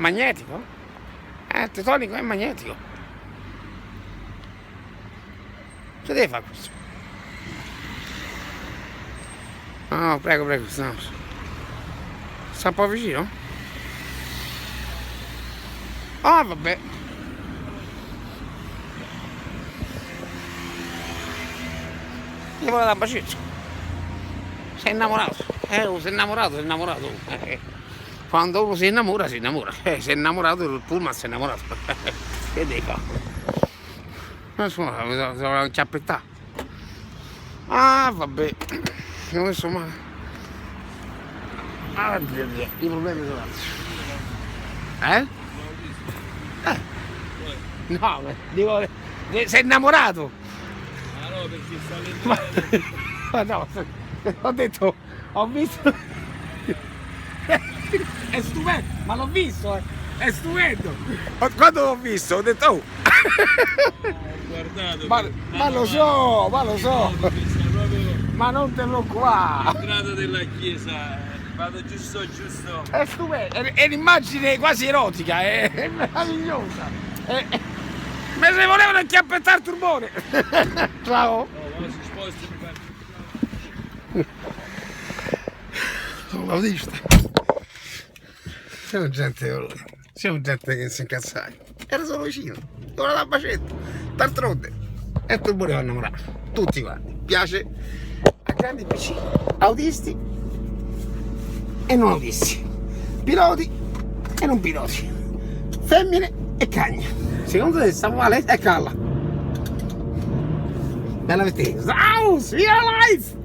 Magnetico? Il tetonico è magnetico. Che deve fare questo? No, prego, prego, sta un po' vicino? Ah, vabbè. Gli vuole dare un bacetto. Sei innamorato. Sei innamorato, sei innamorato. Quando uno si innamora, si innamora. Sei innamorato, il pullman si è innamorato. Che devi fare? Insomma, si voleva inciappettare. Ah, vabbè. Insomma. Ah, Dio, Dio. I problemi sono altri. No, dico, sei innamorato? Ah no, perché sta lentamente. Ma no, ho detto, ho visto. È stupendo, ma l'ho visto, è stupendo. Quando l'ho visto ho detto, oh. Guardato. Ma lo so, ma lo so. Proprio Ma non te preoccupare. l'entrata della chiesa, vado giusto giusto. È stupendo, è un'immagine quasi erotica, è meravigliosa. Me se volevano acchiappettare il turbone. Ciao. No, quando si sposta mi fa. Sono l'autista. Siamo gente che si incazza. Era solo vicino. Ora da bacetto. D'altronde. E il turbone va innamorato. Tutti quanti. Piace a grandi e piccini. Autisti e non autisti. Piloti e non piloti. Femmine e cagna. Secondo te sta male? Eccola. Bella vettina. House, we are alive!